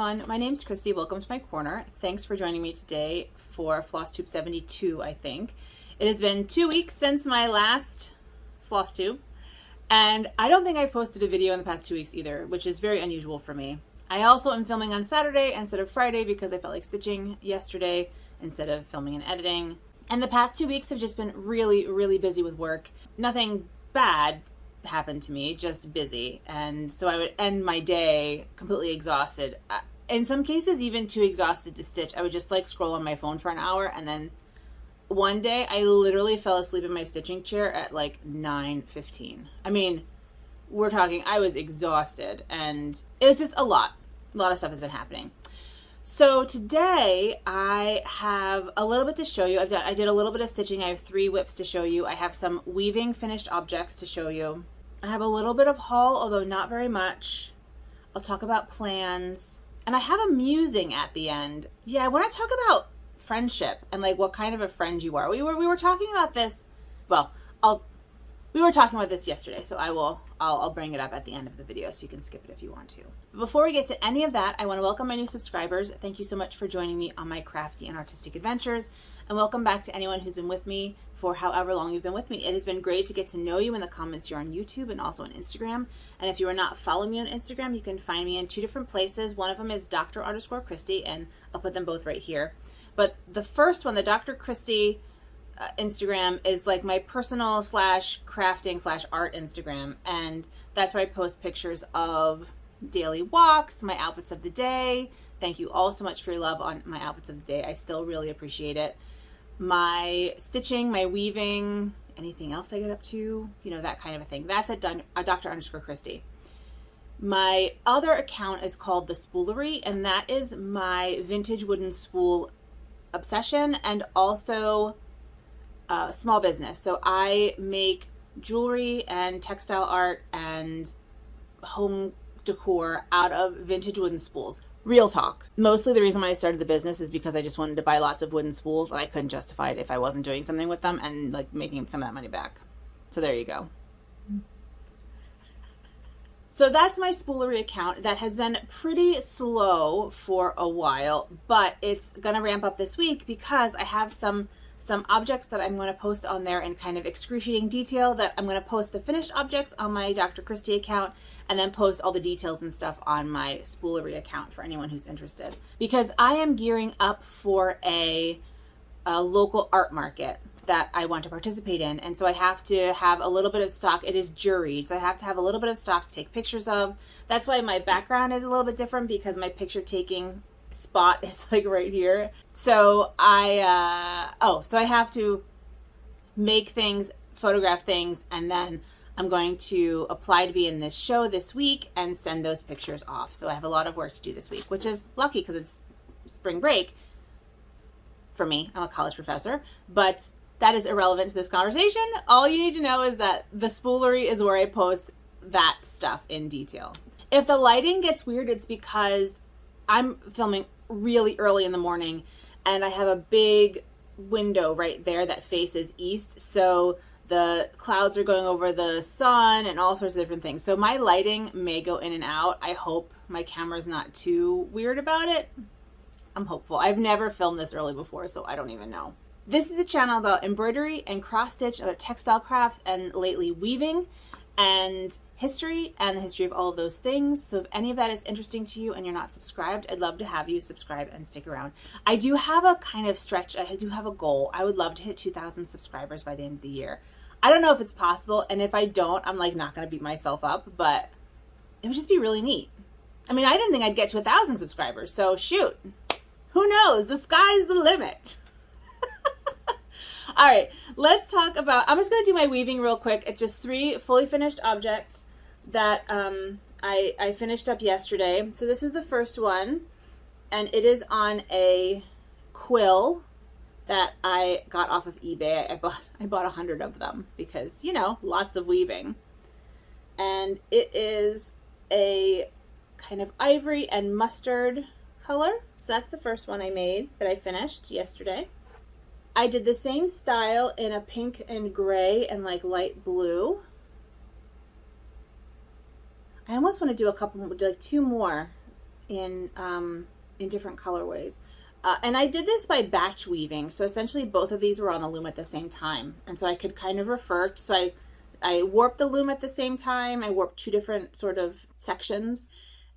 everyone, my name's Christy. Welcome to my corner. Thanks for joining me today for Flosstube 72, I think. It has been 2 weeks since my last Flosstube, and I don't think I've posted a video in the past 2 weeks either, which is very unusual for me. I also am filming on Saturday instead of Friday because I felt like stitching yesterday instead of filming and editing. And the past 2 weeks have just been really busy with work. Nothing bad happened to me, just busy, and so I would end my day completely exhausted, in some cases even too exhausted to stitch. I would just like scroll on my phone for an hour, and then one day I literally fell asleep in my stitching chair at like 9:15. I mean, we're talking, I was exhausted, and it's just a lot of stuff has been happening. So today I have a little bit to show you. I did a little bit of stitching. I have 3 whips to show you. I have some weaving finished objects to show you. I have a little bit of haul, although not very much. I'll talk about plans. And I have a musing at the end. Yeah, I want to talk about friendship and like what kind of a friend you are. We were talking about this, well, we were talking about this yesterday, so I'll bring it up at the end of the video so you can skip it if you want to. Before we get to any of that, I want to welcome my new subscribers. Thank you so much for joining me on my crafty and artistic adventures, and welcome back to anyone who's been with me for however long you've been with me. It has been great to get to know you in the comments here on YouTube and also on Instagram. And if you are not following me on Instagram, you can find me in 2 different places. One of them is Dr_Christy, and I'll put them both right here. But the first one, the Dr. Christy Instagram, is like my personal / crafting / art Instagram, and that's where I post pictures of daily walks, my outfits of the day. Thank you all so much for your love on my outfits of the day. I still really appreciate it. My stitching, my weaving, anything else I get up to, you know, that kind of a thing. That's at Dr_Christy. My other account is called The Spoolery, and that is my vintage wooden spool obsession and also small business. So I make jewelry and textile art and home decor out of vintage wooden spools. Real talk. Mostly the reason why I started the business is because I just wanted to buy lots of wooden spools, and I couldn't justify it if I wasn't doing something with them and like making some of that money back. So there you go. So that's my spoolery account. That has been pretty slow for a while, but it's gonna ramp up this week because I have some objects that I'm going to post on there in kind of excruciating detail. That I'm going to post the finished objects on my Dr. Christy account and then post all the details and stuff on my spoolery account for anyone who's interested. Because I am gearing up for a local art market that I want to participate in, and so I have to have a little bit of stock. It is juried, so I have to have a little bit of stock to take pictures of. That's why my background is a little bit different, because my picture taking spot is like right here. So I have to make things, photograph things, and then I'm going to apply to be in this show this week and send those pictures off. So I have a lot of work to do this week, which is lucky because it's spring break for me. I'm a college professor, but that is irrelevant to this conversation. All you need to know is that the spoolery is where I post that stuff in detail. If the lighting gets weird, it's because I'm filming really early in the morning and I have a big window right there that faces east, so the clouds are going over the sun and all sorts of different things. So my lighting may go in and out. I hope my camera's not too weird about it. I'm hopeful. I've never filmed this early before, so I don't even know. This is a channel about embroidery and cross stitch, other textile crafts, and lately weaving and history and the history of all of those things. So if any of that is interesting to you and you're not subscribed, I'd love to have you subscribe and stick around. I do have a kind of stretch, I do have a goal. I would love to hit 2,000 subscribers by the end of the year. I don't know if it's possible, and if I don't, I'm like not gonna beat myself up, but it would just be really neat. I mean, I didn't think I'd get to 1,000 subscribers, so shoot, who knows? The sky's the limit. All right, let's talk about, I'm just going to do my weaving real quick. It's just 3 fully finished objects that I finished up yesterday. So this is the first one, and it is on a quill that I got off of eBay. I bought 100 of them because, you know, lots of weaving. And it is a kind of ivory and mustard color. So that's the first one I made that I finished yesterday. I did the same style in a pink and gray and like light blue. I almost want to do a couple, like 2 more in different colorways. And I did this by batch weaving. So essentially both of these were on the loom at the same time. And so I could kind of refer. So I warped the loom at the same time. I warped two different sort of sections.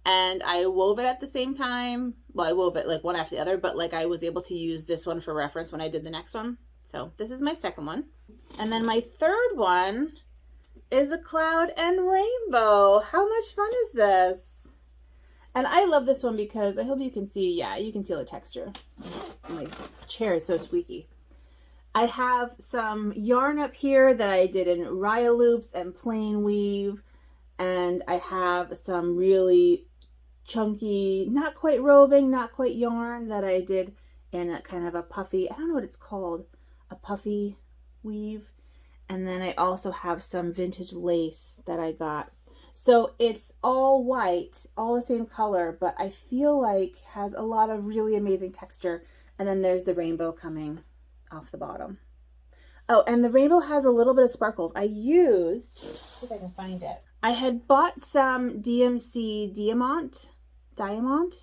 And I wove it at the same time. Well, I wove it like one after the other, but like I was able to use this one for reference when I did the next one. So this is my second one. And then my third one is a cloud and rainbow. How much fun is this? And I love this one because I hope you can see, yeah, you can see the texture. My chair is so squeaky. I have some yarn up here that I did in Raya loops and plain weave. And I have some really chunky, not quite roving, not quite yarn that I did in a kind of a puffy, I don't know what it's called, a puffy weave. And then I also have some vintage lace that I got. So it's all white, all the same color, but I feel like has a lot of really amazing texture. And then there's the rainbow coming off the bottom. Oh, and the rainbow has a little bit of sparkles. I used, let's see if I can find it. I had bought some DMC diamond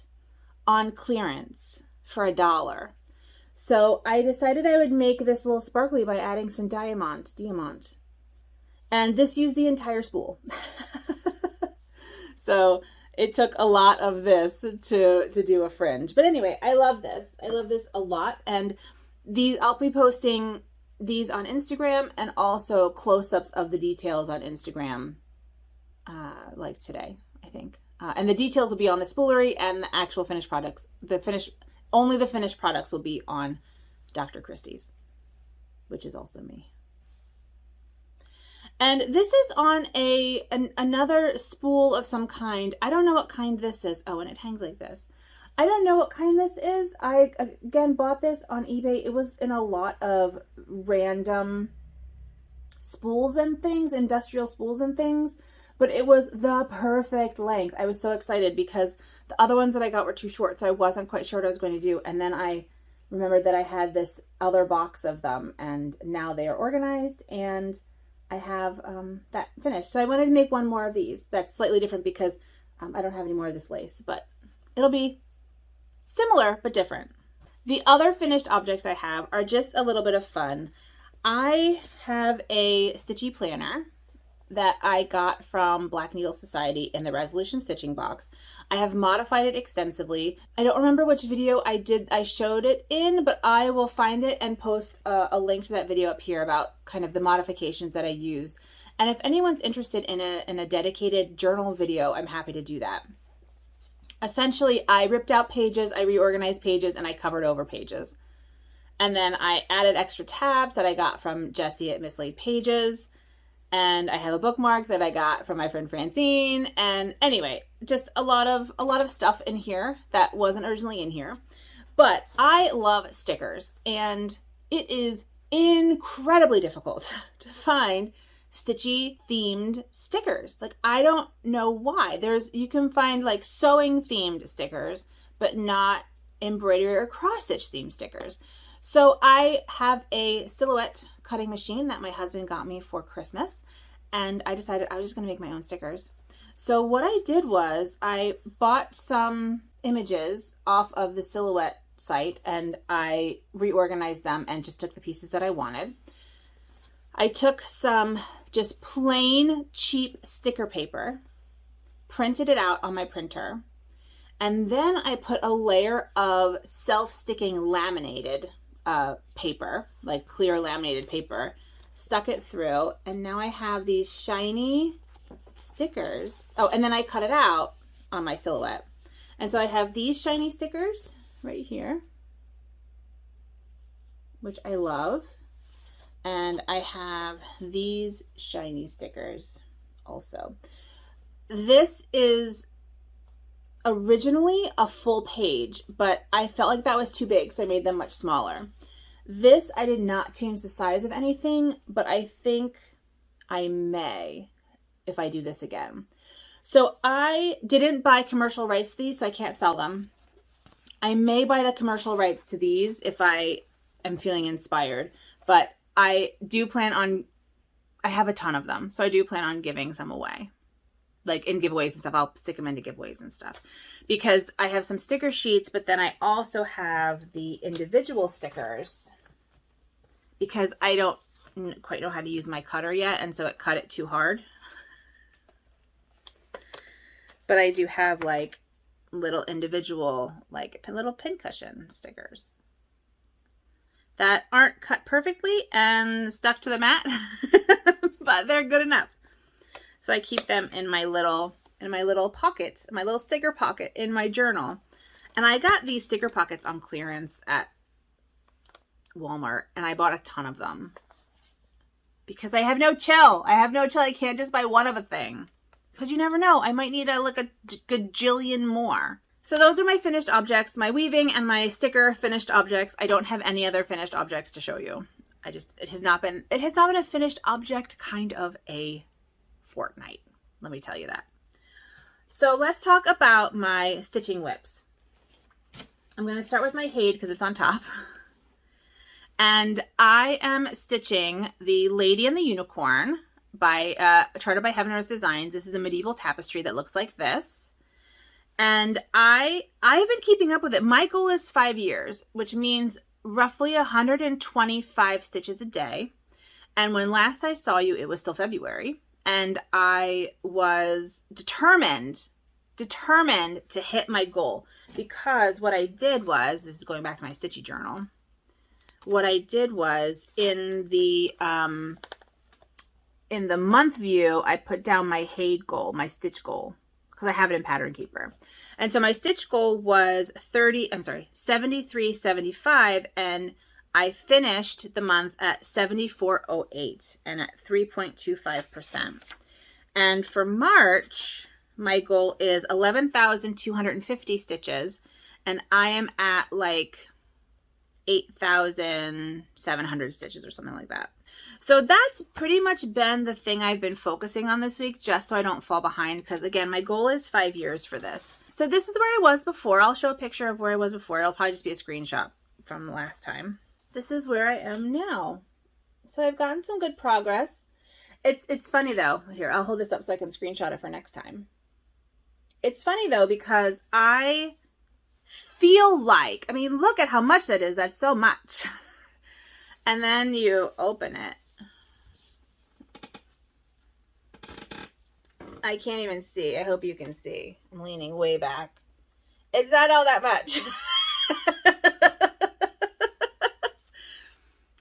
on clearance for $1. So I decided I would make this little sparkly by adding some diamond. And this used the entire spool. So it took a lot of this to do a fringe. But anyway, I love this. I love this a lot. And these, I'll be posting these on Instagram and also close-ups of the details on Instagram like today, I think. And the details will be on the spoolery and the actual finished products. Only the finished products will be on Dr. Christie's, which is also me. And this is on another spool of some kind. I don't know what kind this is. Oh, and it hangs like this. I don't know what kind this is. I, again, bought this on eBay. It was in a lot of random spools and things, industrial spools and things, but it was the perfect length. I was so excited because the other ones that I got were too short, so I wasn't quite sure what I was going to do. And then I remembered that I had this other box of them, and now they are organized, and I have that finished. So I wanted to make one more of these that's slightly different because I don't have any more of this lace, but it'll be similar but different. The other finished objects I have are just a little bit of fun. I have a Stitchy Planner that I got from Black Needle Society in the Resolution Stitching box. I have modified it extensively. I don't remember which video I showed it in, but I will find it and post a link to that video up here about kind of the modifications that I used. And if anyone's interested in a dedicated journal video, I'm happy to do that. Essentially, I ripped out pages, I reorganized pages, and I covered over pages. And then I added extra tabs that I got from Jessie at Mislaid Pages. And I have a bookmark that I got from my friend Francine. And anyway, just a lot of stuff in here that wasn't originally in here. But I love stickers, and it is incredibly difficult to find Stitchy themed stickers. Like, I don't know why. You can find like sewing themed stickers, but not embroidery or cross stitch themed stickers. So I have a silhouette cutting machine that my husband got me for Christmas, and I decided I was just going to make my own stickers. So what I did was I bought some images off of the Silhouette site, and I reorganized them and just took the pieces that I wanted. I took some just plain cheap sticker paper, printed it out on my printer, and then I put a layer of self-sticking laminated paper, like clear laminated paper, stuck it through, and now I have these shiny stickers. Oh, and then I cut it out on my Silhouette. And so I have these shiny stickers right here, which I love. And I have these shiny stickers also. This is originally a full page, but I felt like that was too big, so I made them much smaller. This, I did not change the size of anything, but I think I may if I do this again. So I didn't buy commercial rights to these, so I can't sell them. I may buy the commercial rights to these if I am feeling inspired, but I do plan on, I have a ton of them, so I do plan on giving some away. like in giveaways and stuff. I'll stick them into giveaways and stuff because I have some sticker sheets, but then I also have the individual stickers because I don't quite know how to use my cutter yet, and so it cut it too hard. But I do have like little individual, like little pincushion stickers that aren't cut perfectly and stuck to the mat, but they're good enough. So I keep them in my little pockets, my little sticker pocket in my journal. And I got these sticker pockets on clearance at Walmart, and I bought a ton of them because I have no chill. I can't just buy one of a thing because you never know. I might need a gajillion more. So those are my finished objects, my weaving and my sticker finished objects. I don't have any other finished objects to show you. It has not been a finished object kind of a fortnight. Let me tell you that. So let's talk about my stitching whips. I'm going to start with my HAED because it's on top. And I am stitching the Lady and the Unicorn by charted by Heaven Earth Designs. This is a medieval tapestry that looks like this. And I've been keeping up with it. My goal is 5 years, which means roughly 125 stitches a day. And when last I saw you, it was still February. And I was determined to hit my goal, because what I did was, this is going back to my Stitchy journal. What I did was in the month view, I put down my HAED goal, my stitch goal, because I have it in Pattern Keeper. And so my stitch goal was 73.75, and I finished the month at 74.08 and at 3.25%. And for March, my goal is 11,250 stitches, and I am at like 8,700 stitches or something like that. So that's pretty much been the thing I've been focusing on this week, just so I don't fall behind, because again, my goal is 5 years for this. So this is where I was before. I'll show a picture of where I was before. It'll probably just be a screenshot from last time. This is where I am now. So I've gotten some good progress. It's funny though. Here, I'll hold this up so I can screenshot it for next time. It's funny though, because I feel like, I mean, look at how much that is. That's so much. And then you open it. I can't even see. I hope you can see. I'm leaning way back. It's not all that much.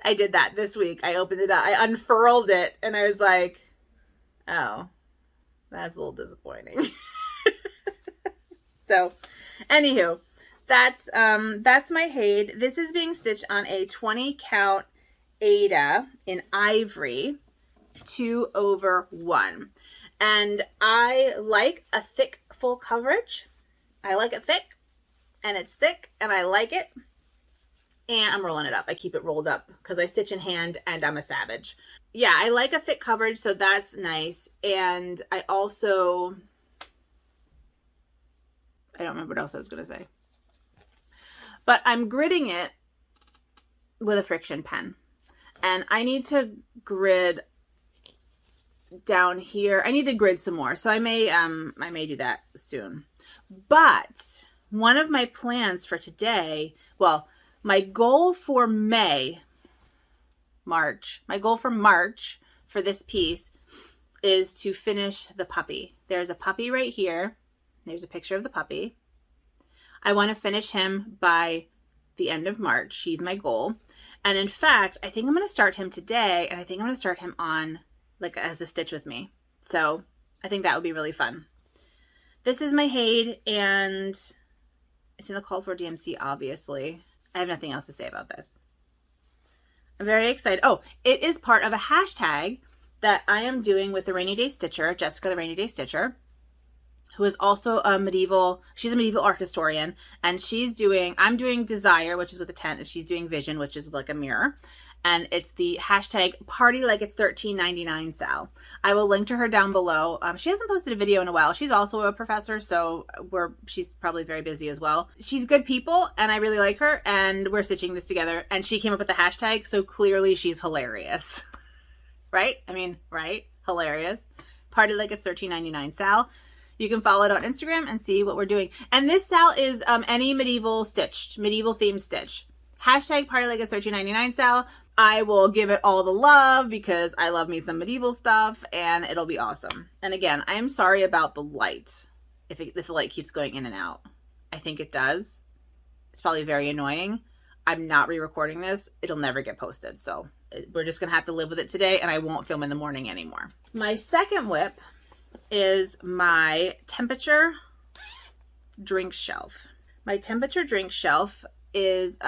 I did that this week. I opened it up. I unfurled it and I was like, oh, that's a little disappointing. So, anywho, that's my HAED. This is being stitched on a 20 count Aida in ivory 2/1. And I like a thick full coverage. I like it thick, and it's thick, and I like it. And I'm rolling it up. I keep it rolled up because I stitch in hand and I'm a savage. Yeah, I like a thick coverage, so that's nice. And I also, I don't remember what else I was going to say. But I'm gridding it with a friction pen. And I need to grid down here. I need to grid some more. So I may do that soon. But one of my plans for today, well, my goal for March for this piece is to finish the puppy. There's a puppy right here. There's a picture of the puppy. I want to finish him by the end of March. He's my goal. And in fact, I think I'm going to start him today, and I think I'm going to start him on like as a stitch with me. So I think that would be really fun. This is my HAED, and it's in the call for DMC, obviously. I have nothing else to say about this. I'm very excited. Oh, it is part of a hashtag that I am doing with the Rainy Day Stitcher, Jessica the Rainy Day Stitcher, who is also she's a medieval art historian, and I'm doing Desire, which is with a tent, and she's doing Vision, which is with like a mirror. And it's the hashtag party like it's $13.99 Sal. I will link to her down below. She hasn't posted a video in a while. She's also a professor, so she's probably very busy as well. She's good people, and I really like her, and we're stitching this together. And she came up with the hashtag, so clearly she's hilarious. Right? I mean, right? Hilarious. Party Like It's $13.99 Sal. You can follow it on Instagram and see what we're doing. And this Sal is any medieval themed stitch. Hashtag Party Like It's $13.99 Sal. I will give it all the love because I love me some medieval stuff, and it'll be awesome. And again, I am sorry about the light. If the light keeps going in and out. I think it does. It's probably very annoying. I'm not re-recording this. It'll never get posted. So we're just going to have to live with it today, and I won't film in the morning anymore. My second whip is my temperature drink shelf. My temperature drink shelf is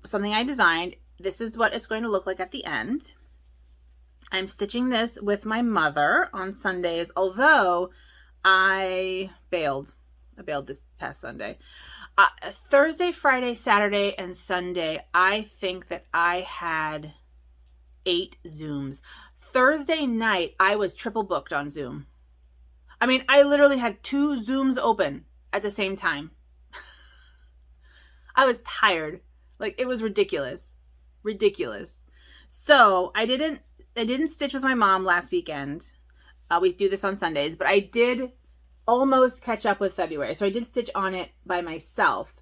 something I designed. This is what it's going to look like at the end. I'm stitching this with my mother on Sundays, although I bailed this past Sunday. Thursday, Friday, Saturday, and Sunday, I think that I had 8 Zooms. Thursday night, I was triple booked on Zoom. I mean, I literally had 2 Zooms open at the same time. I was tired. Like, it was ridiculous. Ridiculous. So I didn't stitch with my mom last weekend. We do this on Sundays, but I did almost catch up with February. So I did stitch on it by myself,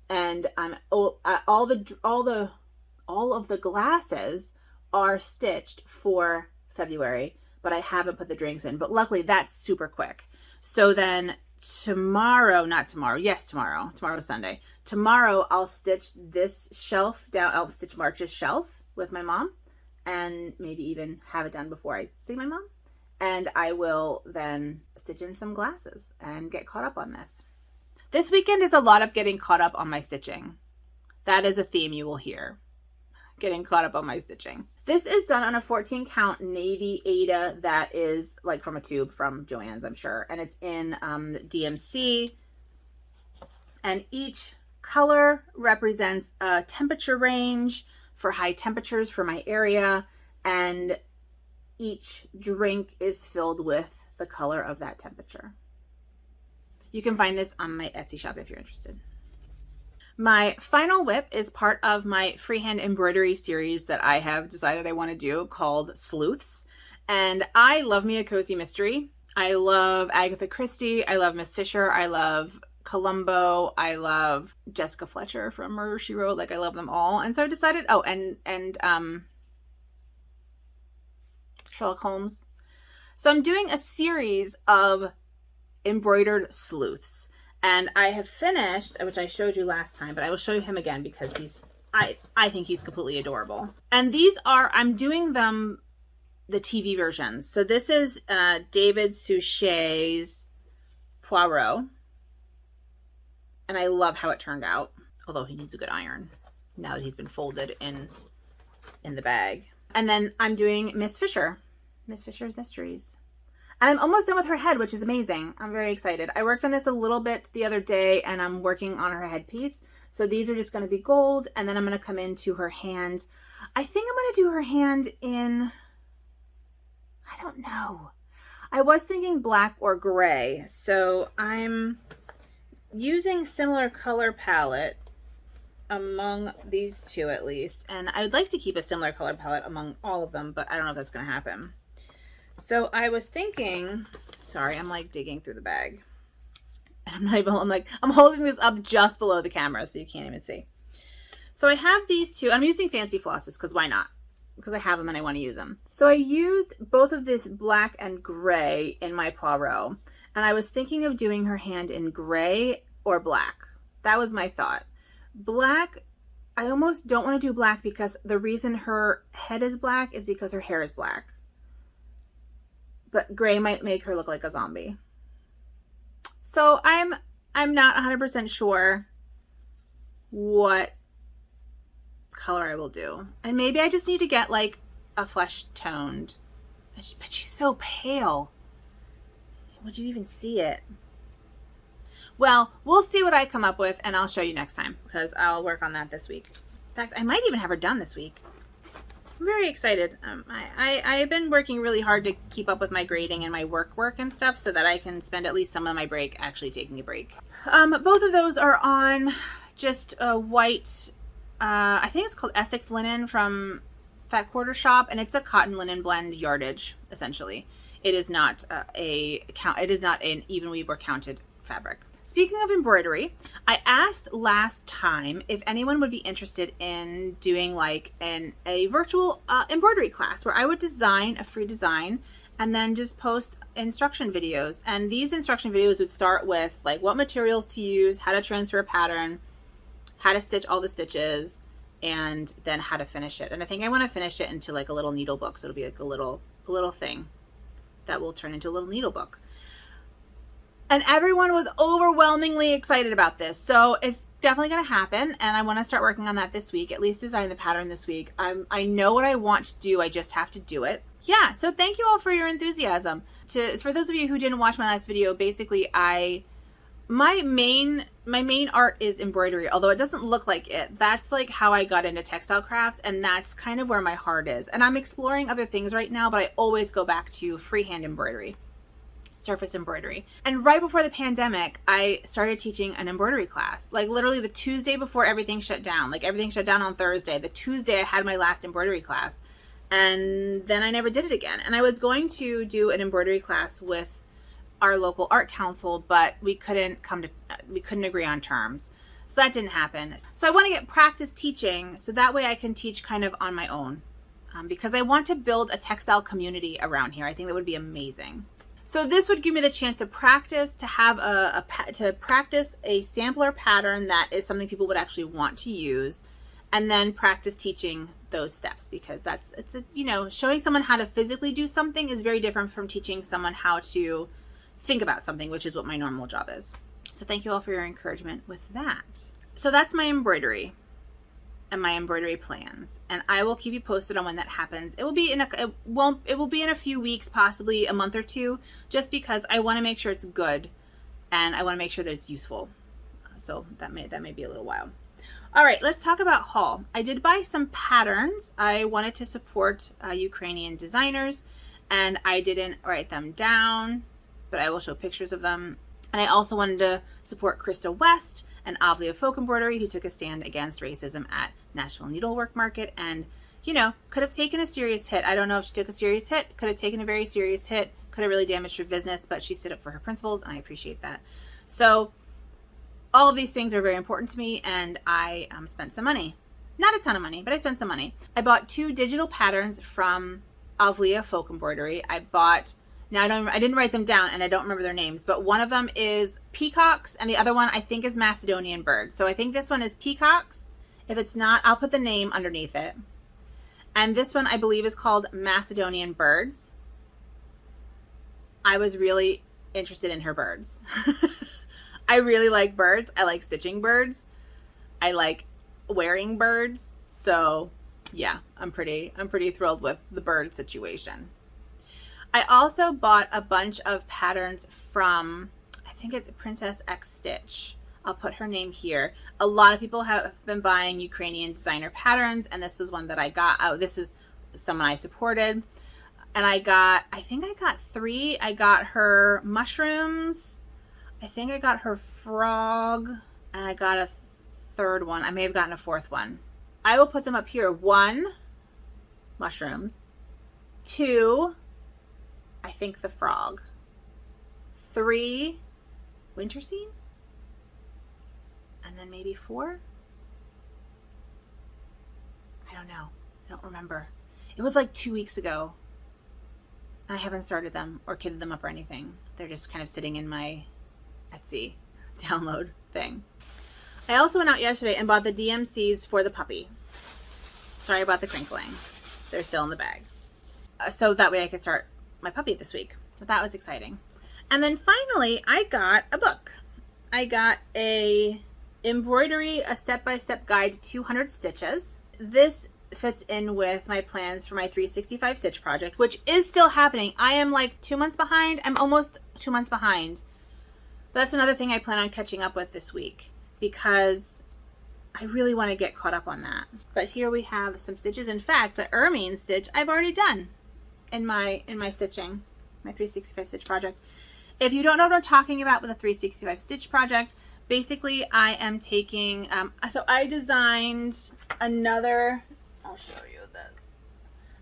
and all of the glasses are stitched for February, but I haven't put the drinks in. But luckily that's super quick. So then tomorrow, tomorrow's Sunday. Tomorrow I'll stitch this shelf down. I'll stitch March's shelf with my mom, and maybe even have it done before I see my mom. And I will then stitch in some glasses and get caught up on this. This weekend is a lot of getting caught up on my stitching. That is a theme you will hear. Getting caught up on my stitching. This is done on a 14 count navy Aida that is like from a tube from Joann's, I'm sure. And it's in DMC. And each color represents a temperature range for high temperatures for my area. And each drink is filled with the color of that temperature. You can find this on my Etsy shop if you're interested. My final whip is part of my freehand embroidery series that I have decided I want to do called Sleuths. And I love me a cozy mystery. I love Agatha Christie. I love Miss Fisher. I love Columbo. I love Jessica Fletcher from Murder, She Wrote. Like, I love them all. And so I decided, and Sherlock Holmes. So I'm doing a series of embroidered sleuths, and I have finished, which I showed you last time, but I will show you him again because I think he's completely adorable. And these are, I'm doing them the TV versions. So this is David Suchet's Poirot, and I love how it turned out, although he needs a good iron now that he's been folded in the bag. And then I'm doing Miss Fisher, Miss Fisher's Mysteries. And I'm almost done with her head, which is amazing. I'm very excited. I worked on this a little bit the other day, and I'm working on her headpiece. So these are just going to be gold, and then I'm going to come into her hand. I think I'm going to do her hand in, I don't know. I was thinking black or gray. So I'm using similar color palette among these two at least. And I would like to keep a similar color palette among all of them, but I don't know if that's going to happen. So I was thinking, sorry, I'm like digging through the bag. And I'm holding this up just below the camera so you can't even see. So I have these two. I'm using fancy flosses because why not? Because I have them and I want to use them. So I used both of this black and gray in my Poirot. And I was thinking of doing her hand in gray or black. That was my thought. Black, I almost don't want to do black because the reason her head is black is because her hair is black. But gray might make her look like a zombie. So I'm not 100% sure what color I will do. And maybe I just need to get like a flesh toned. But she's so pale. Would you even see it? Well, we'll see what I come up with, and I'll show you next time because I'll work on that this week. In fact, I might even have her done this week. I'm very excited. I've been working really hard to keep up with my grading and my work and stuff so that I can spend at least some of my break actually taking a break. Both of those are on just a white, I think it's called Essex linen from Fat Quarter Shop, and it's a cotton linen blend yardage, essentially. It is not it is not an even weave or counted fabric. Speaking of embroidery, I asked last time if anyone would be interested in doing like a virtual embroidery class where I would design a free design and then just post instruction videos. And these instruction videos would start with like what materials to use, how to transfer a pattern, how to stitch all the stitches, and then how to finish it. And I think I want to finish it into like a little needle book. So it'll be like a little thing that will turn into a little needle book. And everyone was overwhelmingly excited about this. So it's definitely going to happen. And I want to start working on that this week, at least design the pattern this week. I know what I want to do. I just have to do it. Yeah. So thank you all for your enthusiasm. For those of you who didn't watch my last video, basically my main art is embroidery, although it doesn't look like it. That's like how I got into textile crafts, and that's kind of where my heart is. And I'm exploring other things right now, but I always go back to freehand embroidery, surface embroidery. And right before the pandemic, I started teaching an embroidery class. Like literally the Tuesday before everything shut down. Like everything shut down on Thursday. The Tuesday I had my last embroidery class, and then I never did it again. And I was going to do an embroidery class with our local art council, but we couldn't agree on terms. So that didn't happen. So I want to get practice teaching so that way I can teach kind of on my own, because I want to build a textile community around here. I think that would be amazing. So this would give me the chance to practice, to have to practice a sampler pattern that is something people would actually want to use, and then practice teaching those steps, because showing someone how to physically do something is very different from teaching someone how to think about something, which is what my normal job is. So thank you all for your encouragement with that. So that's my embroidery and my embroidery plans, and I will keep you posted on when that happens. It will be in a few weeks, possibly a month or two, just because I want to make sure it's good and I want to make sure that it's useful. So that may be a little while. All right, let's talk about haul. I did buy some patterns. I wanted to support Ukrainian designers, and I didn't write them down, but I will show pictures of them. And I also wanted to support Krista West and Avlia Folk Embroidery, who took a stand against racism at Nashville Needlework Market, and could have taken a serious hit. I don't know if she took a serious hit, could have taken a very serious hit, could have really damaged her business, but she stood up for her principles, and I appreciate that. So all of these things are very important to me, and I spent some money. Not a ton of money, but I spent some money. I bought 2 digital patterns from Avlia Folk Embroidery. I didn't write them down and I don't remember their names, but one of them is peacocks and the other one I think is Macedonian birds. So I think this one is peacocks. If it's not, I'll put the name underneath it. And this one I believe is called Macedonian birds. I was really interested in her birds. I really like birds. I like stitching birds. I like wearing birds. So yeah, I'm pretty thrilled with the bird situation. I also bought a bunch of patterns from, I think it's Princess X Stitch. I'll put her name here. A lot of people have been buying Ukrainian designer patterns, and this was one that I got. Oh, this is someone I supported. And I think I got 3. I got her mushrooms. I think I got her frog, and I got a 3rd one. I may have gotten a 4th one. I will put them up here. 1, mushrooms. 2, I think the frog. 3, winter scene. And then maybe 4. I don't know. I don't remember. It was like 2 weeks ago. I haven't started them or kitted them up or anything. They're just kind of sitting in my Etsy download thing. I also went out yesterday and bought the DMCs for the puppy. Sorry about the crinkling. They're still in the bag. So that way I could start my puppy this week. So that was exciting. And then finally I got a book. I got a step-by-step guide to 200 stitches. This fits in with my plans for my 365 stitch project, which is still happening. I am like 2 months behind. I'm almost 2 months behind. But that's another thing I plan on catching up with this week, because I really want to get caught up on that. But here we have some stitches. In fact, the ermine stitch I've already done in my stitching, my 365 stitch project. If you don't know what I'm talking about with a 365 stitch project, basically I am taking, so I designed another, I'll show you this.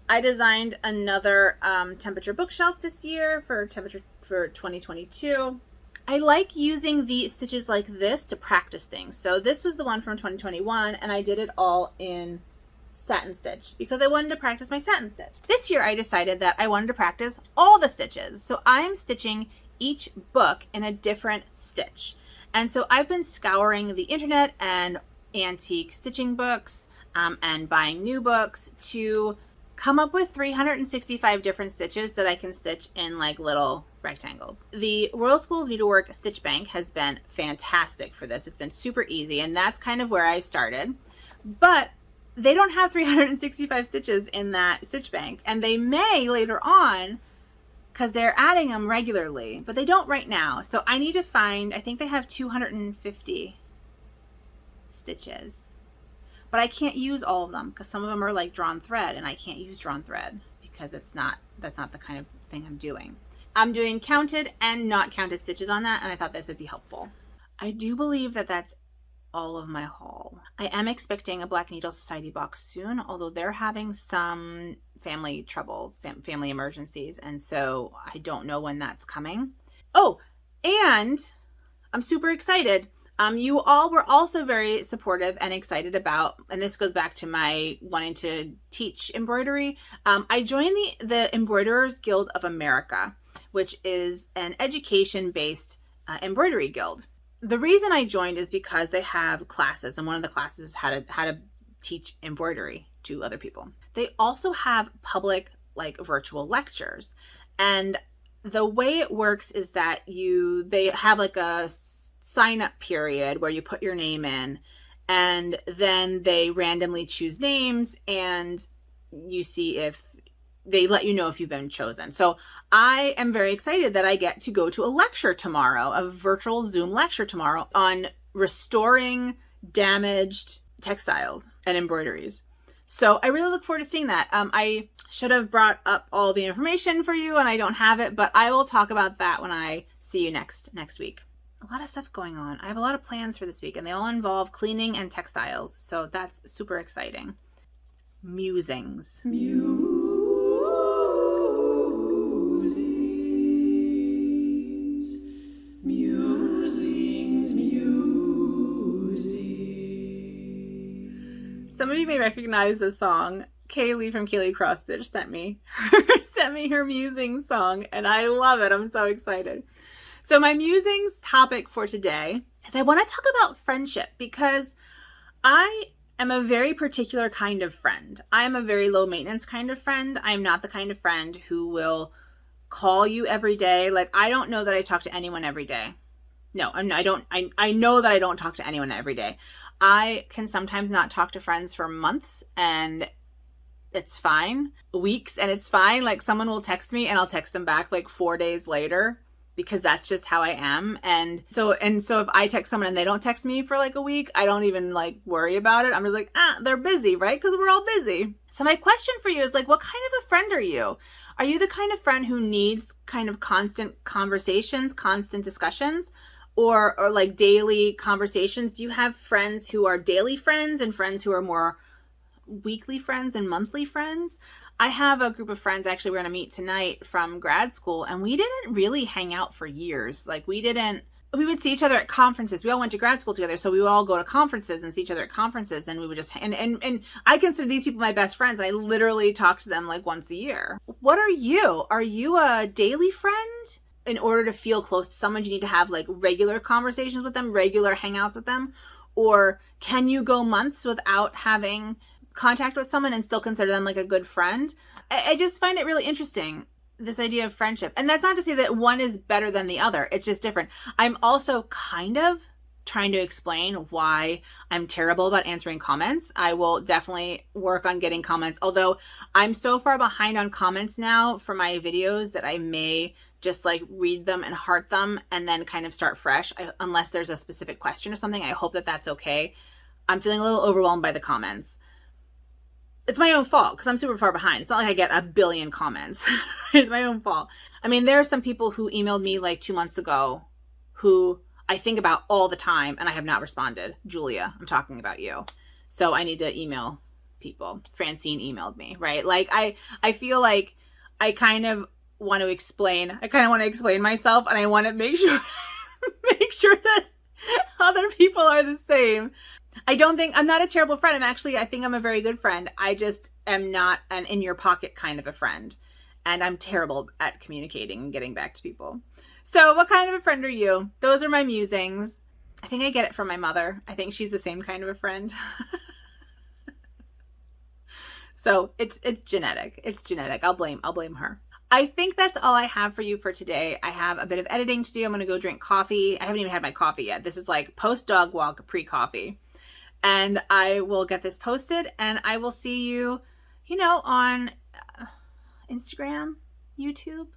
I designed another temperature bookshelf this year for 2022. I like using the stitches like this to practice things. So this was the one from 2021, and I did it all in satin stitch because I wanted to practice my satin stitch. This year I decided that I wanted to practice all the stitches. So I'm stitching each book in a different stitch. And so I've been scouring the internet and antique stitching books and buying new books to come up with 365 different stitches that I can stitch in like little rectangles. The Royal School of Needlework Stitch Bank has been fantastic for this. It's been super easy, and that's kind of where I started. But they don't have 365 stitches in that stitch bank, and they may later on because they're adding them regularly, but they don't right now. So I need to find, I think they have 250 stitches. But I can't use all of them because some of them are like drawn thread, and I can't use drawn thread because that's not the kind of thing I'm doing. I'm doing counted and not counted stitches on that, and I thought this would be helpful. I do believe that that's all of my haul. I am expecting a Black Needle Society box soon, although they're having some family troubles, family emergencies, and so I don't know when that's coming. Oh, and I'm super excited. You all were also very supportive and excited about, and this goes back to my wanting to teach embroidery. I joined the Embroiderers Guild of America, which is an education-based embroidery guild. The reason I joined is because they have classes, and one of the classes is how to teach embroidery to other people. They also have public, like, virtual lectures, and the way it works is that they have like a sign up period where you put your name in, and then they randomly choose names, and you see if they let you know if you've been chosen. So I am very excited that I get to go to a lecture tomorrow, a virtual Zoom lecture tomorrow on restoring damaged textiles and embroideries. So I really look forward to seeing that. I should have brought up all the information for you, and I don't have it, but I will talk about that when I see you next week. A lot of stuff going on. I have a lot of plans for this week, and they all involve cleaning and textiles, so that's super exciting. Musings. Some of you may recognize this song. Kaylee from Kaylee Cross Stitch sent me her Musings song, and I love it. I'm so excited. So my Musings topic for today is I want to talk about friendship, because I am a very particular kind of friend. I am a very low maintenance kind of friend. I am not the kind of friend who will call you every day. Like, I don't know that I talk to anyone every day. No, I know that I don't talk to anyone every day. I can sometimes not talk to friends for months, and it's fine. Weeks, and it's fine. Like, someone will text me and I'll text them back like 4 days later, because that's just how I am. And so if I text someone and they don't text me for like a week, I don't even like worry about it. I'm just like, they're busy, right? Because we're all busy. So my question for you is, like, what kind of a friend are you? Are you the kind of friend who needs kind of constant conversations, constant discussions, or like daily conversations? Do you have friends who are daily friends and friends who are more weekly friends and monthly friends? I have a group of friends, actually, we're going to meet tonight from grad school, and we didn't really hang out for years. Like, we would see each other at conferences. We all went to grad school together, so we would all go to conferences and see each other at conferences, and we would just, and I consider these people my best friends, and I literally talk to them like once a year. What are you? Are you a daily friend? In order to feel close to someone, you need to have like regular conversations with them, regular hangouts with them? Or can you go months without having contact with someone and still consider them like a good friend? I just find it really interesting, this idea of friendship. And that's not to say that one is better than the other. It's just different. I'm also kind of trying to explain why I'm terrible about answering comments. I will definitely work on getting comments, although I'm so far behind on comments now for my videos that I may just like read them and heart them and then kind of start fresh, unless there's a specific question or something. I hope that that's okay. I'm feeling a little overwhelmed by the comments. It's my own fault because I'm super far behind. It's not like I get a billion comments. It's my own fault. I mean, there are some people who emailed me like 2 months ago who I think about all the time, and I have not responded. Julia, I'm talking about you. So I need to email people. Francine emailed me, right? Like I feel like I kind of want to explain myself, and I want to make sure that other people are the same. I'm not a terrible friend. I think I'm a very good friend. I just am not an in your pocket kind of a friend. And I'm terrible at communicating and getting back to people. So what kind of a friend are you? Those are my musings. I think I get it from my mother. I think she's the same kind of a friend. So it's genetic. It's genetic. I'll blame her. I think that's all I have for you for today. I have a bit of editing to do. I'm going to go drink coffee. I haven't even had my coffee yet. This is like post dog walk, pre-coffee. And I will get this posted, and I will see you, on Instagram, YouTube.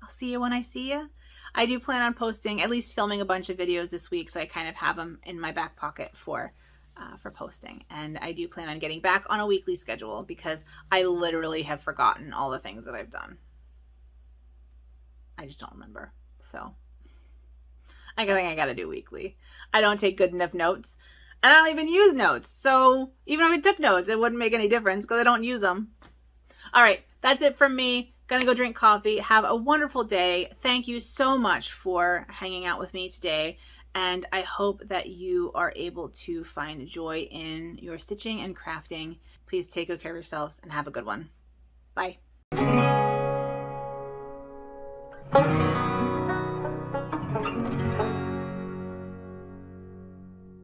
I'll see you when I see you. I do plan on posting, at least filming a bunch of videos this week, so I kind of have them in my back pocket for posting. And I do plan on getting back on a weekly schedule because I literally have forgotten all the things that I've done. I just don't remember. So I think I got to do weekly. I don't take good enough notes, and I don't even use notes. So even if I took notes, it wouldn't make any difference because I don't use them. All right, that's it from me. Gonna go drink coffee. Have a wonderful day. Thank you so much for hanging out with me today. And I hope that you are able to find joy in your stitching and crafting. Please take good care of yourselves and have a good one. Bye.